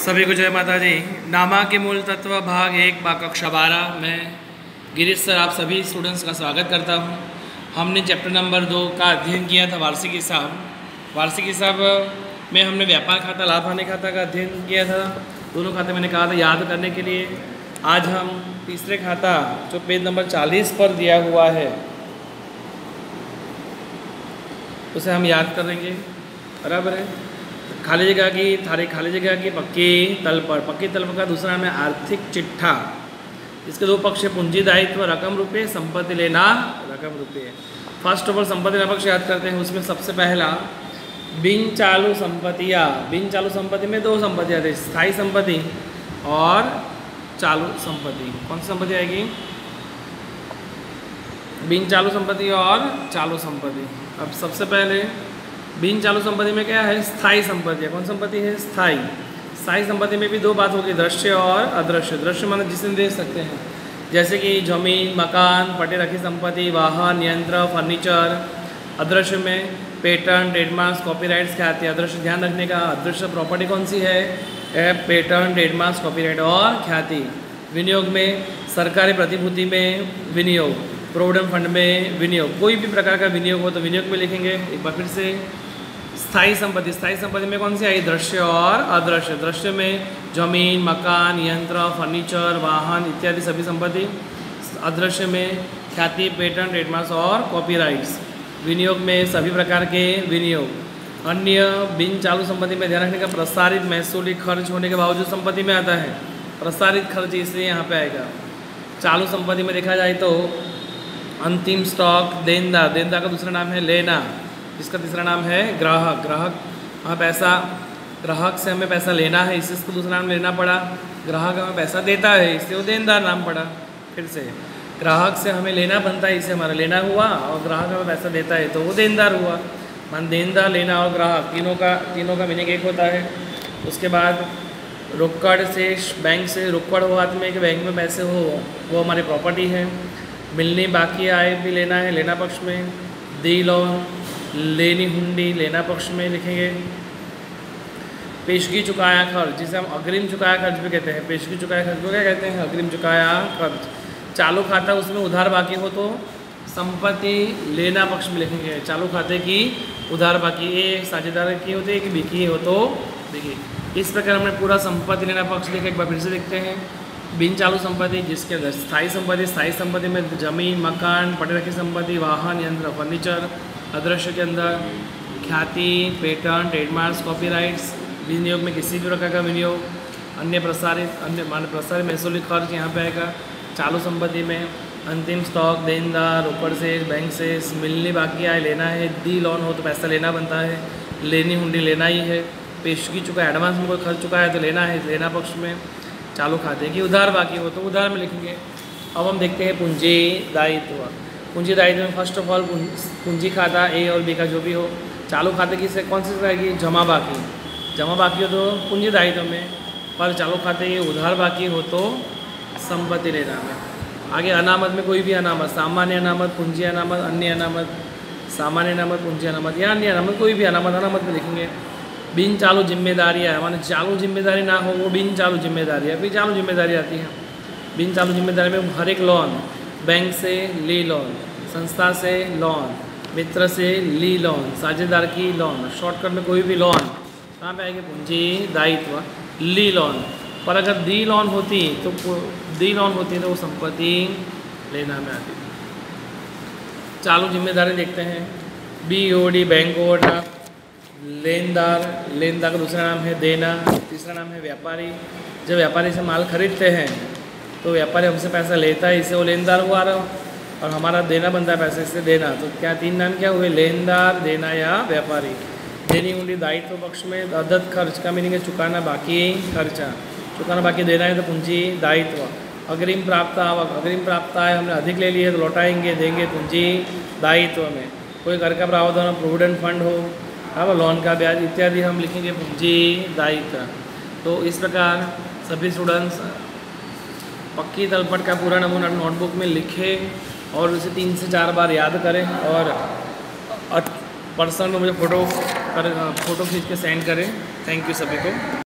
सभी को जय माता दी। नामा के मूल तत्व भाग 1 कक्षा 12 में गिरीश सर आप सभी स्टूडेंट्स का स्वागत करता हूं। हमने चैप्टर नंबर 2 का अध्ययन किया था वार्षिक हिसाब। वार्षिक हिसाब में हमने व्यापार खाता लाभ हानि खाता का अध्ययन किया था। दोनों खाते मैंने कहा था याद करने के लिए। आज हम तीसरे खाता जो पेज नंबर 40 पर दिया हुआ है उसे हम याद करेंगे। बराबर है। खाली जगह की खाली जगह की पक्की तल पर। पक्की तल पर का दूसरा नाम है आर्थिक चिट्ठा। इसके दो पक्ष है पूंजी दायित्व रकम रुपये, संपत्ति लेना रकम रुपये। फर्स्ट ऑफ ऑल संपत्ति लेना पक्ष याद करते हैं। उसमें सबसे पहला बिन चालू संपत्तियाँ। बिन चालू संपत्ति में दो संपत्तियाँ आती है, स्थायी संपत्ति और चालू संपत्ति। कौन सी संपत्ति आएगी? बिन चालू संपत्ति और चालू संपत्ति। अब सबसे पहले बिन चालू संपत्ति में क्या है? स्थायी संपत्ति। कौन संपत्ति है? स्थायी। स्थायी संपत्ति में भी दो बात होगी, दृश्य और अदृश्य। दृश्य माने जिसे देख सकते हैं, जैसे कि जमीन, मकान, पटे रखी संपत्ति, वाहन, यंत्र, फर्नीचर। अदृश्य में पेटेंट, ट्रेडमार्क्स, कॉपीराइट्स क्या आती है? अदृश्य ध्यान रखने का। अदृश्य प्रॉपर्टी कौन सी है? पेटेंट, ट्रेडमार्क्स, कॉपीराइट और ख्याति। विनियोग में सरकारी प्रतिभूति में विनियोग, प्रोविडेंट फंड में विनियोग। कोई भी प्रकार का विनियोग हो तो विनियोग में लिखेंगे। एक बार फिर से स्थायी संपत्ति। स्थायी संपत्ति में कौन सी आई? दृश्य और अदृश्य। दृश्य में जमीन, मकान, यंत्र, फर्नीचर, वाहन इत्यादि सभी संपत्ति। अदृश्य में ख्याति, पेटेंट, ट्रेडमार्क्स और कॉपीराइट्स। विनियोग में सभी प्रकार के विनियोग। अन्य बिन चालू संपत्ति में ध्यान रखने का प्रसारित महसूली खर्च होने के बावजूद संपत्ति में आता है। प्रसारित खर्च इसलिए यहाँ पे आएगा। चालू संपत्ति में देखा जाए तो अंतिम स्टॉक, देनदार। देनदार का दूसरा नाम है लेना, जिसका तीसरा नाम है ग्राहक। ग्राहक हमें पैसा, ग्राहक से हमें पैसा लेना है, इससे इसको दूसरा नाम लेना पड़ा। ग्राहक हमें पैसा देता है, इससे वो देनदार नाम पड़ा। फिर से ग्राहक से हमें लेना बनता है, इससे हमारा लेना हुआ, और ग्राहक हमें पैसा देता है तो वो देनदार हुआ। मान देनदार, लेना और ग्राहक तीनों का मीनिंग एक होता है। उसके बाद रोकड़ से, बैंक से रोकड़ हो हाथ में कि बैंक में पैसे हो, वो हमारी प्रॉपर्टी है। मिलनी बाकी आय भी लेना है, लेना पक्ष में। दी लोन, लेनी हुंडी, लेना पक्ष में लिखेंगे। पेशगी चुकाया खर्च, जिसे हम अग्रिम चुकाया खर्च भी कहते हैं। पेशगी चुकाया खर्च को क्या कहते हैं? अग्रिम चुकाया खर्च। चालू खाता, उसमें उधार बाकी हो तो संपत्ति लेना पक्ष में लिखेंगे। चालू खाते की उधार बाकी एक साझेदार की होती है कि बिकी हो तो बिकी। इस प्रकार हमने पूरा संपत्ति लेना पक्ष लिखा। एक बार फिर से देखते हैं। बिन चालू संपत्ति जिसके अंदर स्थायी संपत्ति। स्थायी संपत्ति में जमीन, मकान, पटे रखी संपत्ति, वाहन, यंत्र, फर्नीचर। अदृश्य के अंदर ख्याति, पेटेंट, ट्रेडमार्क्स, कॉपीराइट्स। विनियोग में किसी भी प्रकार का विनियोग। अन्य प्रसारित महसूली खर्च यहाँ पे आएगा। चालू संपत्ति में अंतिम स्टॉक, देनदार, रोकड़ से, बैंक से। मिलनी बाकी आय लेना है। दी लोन हो तो पैसा लेना बनता है। लेनी हुंडी लेना ही है। पेशगी चुका, एडवांस में कोई खर्च चुका है तो लेना है, लेना पक्ष में। चालू खाते की उधार बाकी हो तो उधार में लिखेंगे। अब हम देखते हैं पूंजी दायित्व। पूंजी दायित्व में फर्स्ट ऑफ ऑल पूंजी खाता ए और बी का जो भी हो। चालू खाते की से कौन सी रहेगी? जमा बाकी। जमा बाकी हो तो पूंजी दायित्व में, पर चालू खाते की उधार बाकी हो तो संपत्ति लेना में। आगे अनामत में कोई भी अनामत, सामान्य अनामत, पूंजी अनामत, अन्य अनामत। सामान्य अनामत, पूंजी अनामत या अन्य अनामत, कोई भी अनामत में लिखेंगे। बिन चालू जिम्मेदारियाँ, माने चालू जिम्मेदारी ना हो वो बिन चालू जिम्मेदारी है। फिर चालू जिम्मेदारी आती है। बिन चालू जिम्मेदारी में हर एक लोन, बैंक से ली लोन, संस्था से लोन, मित्र से ली लोन, साझेदार की लोन। शॉर्टकट में कोई भी लोन कहाँ पे आएगी? पूंजी दायित्व, ली लोन। पर अगर दी लोन होती तो वो संपत्ति लेना में आती। चालू जिम्मेदारी देखते हैं। BOD, bank overdraft. लेनदार, लेनदार का दूसरा नाम है देना, तीसरा नाम है व्यापारी। जब व्यापारी से माल खरीदते हैं तो व्यापारी हमसे पैसा लेता है, इससे वो लेनदार हुआ रहा, और हमारा देना बनता है पैसे, इससे देना। तो क्या तीन नाम क्या हुए? लेनदार, देना या व्यापारी। देनी हुंडी दायित्व पक्ष में। अदद खर्च का मीनिंग है चुकाना बाकी खर्चा। चुकाना बाकी देना है तो पूंजी दायित्व। अग्रिम प्राप्त आवक, अग्रिम प्राप्त आय हमने अधिक ले ली है तो लौटाएंगे, देंगे पूंजी दायित्व में। कोई कर का प्रावधान, प्रोविडेंट फंड हो, अब लोन का ब्याज इत्यादि हम लिखेंगे पूंजी दायित्व। तो इस प्रकार सभी स्टूडेंट्स पक्की तलपट का पूरा नमूना नोटबुक में लिखें और उसे 3 से 4 बार याद करें, और पर्सनल में मुझे फ़ोटो खींच के सेंड करें। थैंक यू सभी को।